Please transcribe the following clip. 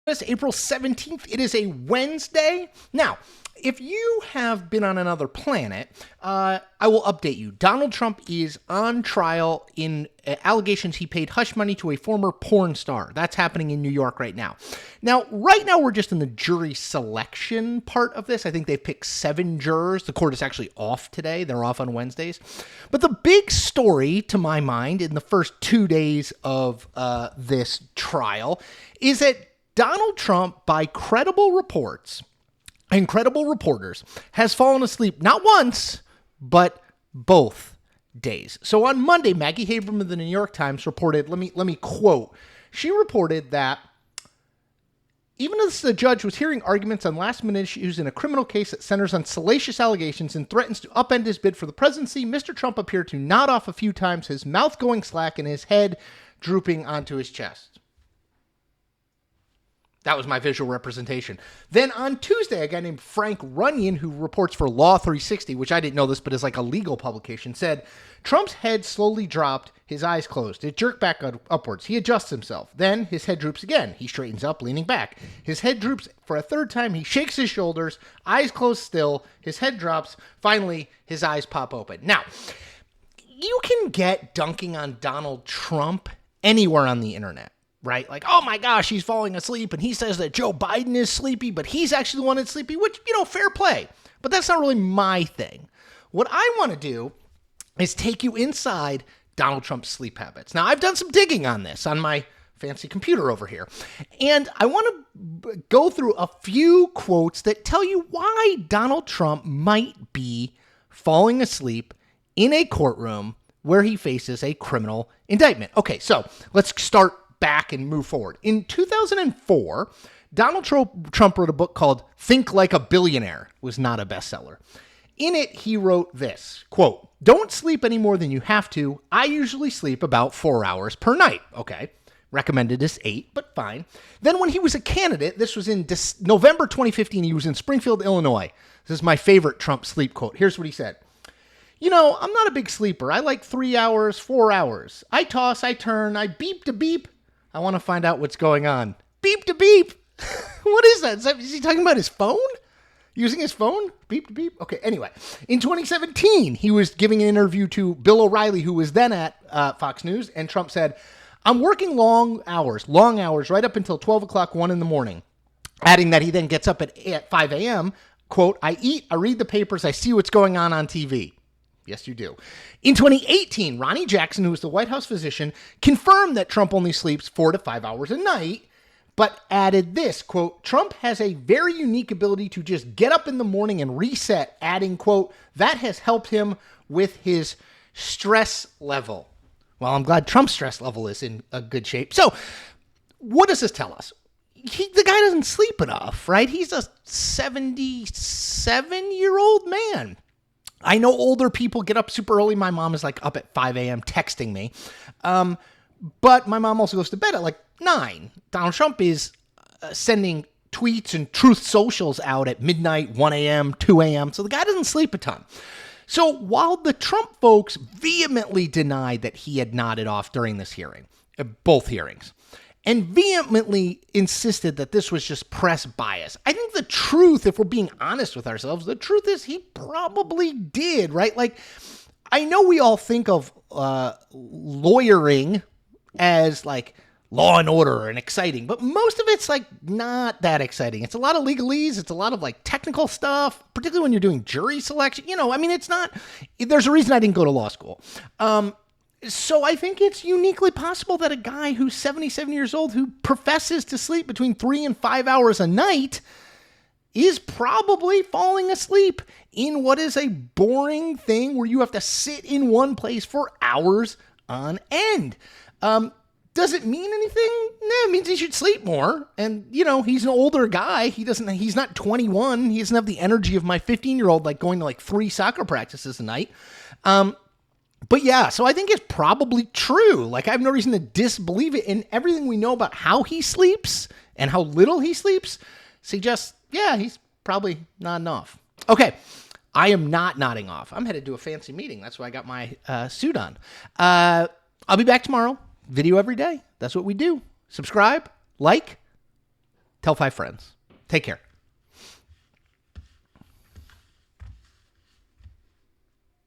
It's April 17th. It is a Wednesday. Now, if you have been on another planet, I will update you. Donald Trump is on trial in allegations he paid hush money to a former porn star. That's happening in New York right now. Right now, we're just in the jury selection part of this. I think they've picked 7 jurors. The court is actually off today. They're off on Wednesdays. But the big story, to my mind, in the first 2 days of this trial is that Donald Trump, by credible reports and credible reporters, has fallen asleep not once, but both days. So on Monday, Maggie Haberman of the New York Times reported, let me quote, she reported that even as the judge was hearing arguments on last-minute issues in a criminal case that centers on salacious allegations and threatens to upend his bid for the presidency, Mr. Trump appeared to nod off a few times, his mouth going slack and his head drooping onto his chest. That was my visual representation. Then on Tuesday, a guy named Frank Runyon, who reports for Law 360, which I didn't know this, but is like a legal publication, said, Trump's head slowly dropped, his eyes closed. It jerked back upwards. He adjusts himself. Then his head droops again. He straightens up, leaning back. His head droops for a third time. He shakes his shoulders, eyes closed still. His head drops. Finally, his eyes pop open. Now, you can get dunking on Donald Trump anywhere on the internet. Right? Like, oh my gosh, he's falling asleep, and he says that Joe Biden is sleepy, but he's actually the one that's sleepy, which, fair play. But that's not really my thing. What I want to do is take you inside Donald Trump's sleep habits. Now, I've done some digging on this on my fancy computer over here, and I want to go through a few quotes that tell you why Donald Trump might be falling asleep in a courtroom where he faces a criminal indictment. Okay, so let's start back and move forward. In 2004, Donald Trump wrote a book called Think Like a Billionaire. It was not a bestseller. In it, he wrote this, quote, don't sleep any more than you have to. I usually sleep about 4 hours per night. Okay. Recommended is 8, but fine. Then when he was a candidate, this was in November 2015, he was in Springfield, Illinois. This is my favorite Trump sleep quote. Here's what he said. I'm not a big sleeper. I like 3 hours, 4 hours. I toss, I turn, I beep to beep. I want to find out what's going on. Beep to beep. What is that? Is he talking about his phone? Using his phone? Beep to beep? Okay, anyway. In 2017, he was giving an interview to Bill O'Reilly, who was then at Fox News, and Trump said, I'm working long hours, right up until 12 o'clock, 1 in the morning. Adding that he then gets up at 5 a.m., quote, I eat, I read the papers, I see what's going on TV. Yes, you do. In 2018, Ronnie Jackson, who was the White House physician, confirmed that Trump only sleeps 4 to 5 hours a night, but added this, quote, Trump has a very unique ability to just get up in the morning and reset, adding, quote, that has helped him with his stress level. Well, I'm glad Trump's stress level is in a good shape. So what does this tell us? The guy doesn't sleep enough, right? He's a 77-year-old man. I know older people get up super early. My mom is like up at 5 a.m. texting me. But my mom also goes to bed at like 9. Donald Trump is sending tweets and truth socials out at midnight, 1 a.m., 2 a.m. So the guy doesn't sleep a ton. So while the Trump folks vehemently denied that he had nodded off during this hearing, both hearings, and vehemently insisted that this was just press bias, I think the truth, if we're being honest with ourselves, the truth is he probably did, right? Like, I know we all think of lawyering as like law and order and exciting, but most of it's like not that exciting. It's a lot of legalese. It's a lot of like technical stuff, particularly when you're doing jury selection. It's not, there's a reason I didn't go to law school. So I think it's uniquely possible that a guy who's 77 years old, who professes to sleep between 3 and 5 hours a night, is probably falling asleep in what is a boring thing where you have to sit in one place for hours on end. Does it mean anything? No, it means he should sleep more. And, he's an older guy. He's not 21. He doesn't have the energy of my 15-year-old, like going to like 3 soccer practices a night. But yeah, so I think it's probably true. Like, I have no reason to disbelieve it. And everything we know about how he sleeps and how little he sleeps suggests, yeah, he's probably nodding off. Okay, I am not nodding off. I'm headed to a fancy meeting. That's why I got my suit on. I'll be back tomorrow. Video every day. That's what we do. Subscribe, like, Tell 5 friends. Take care.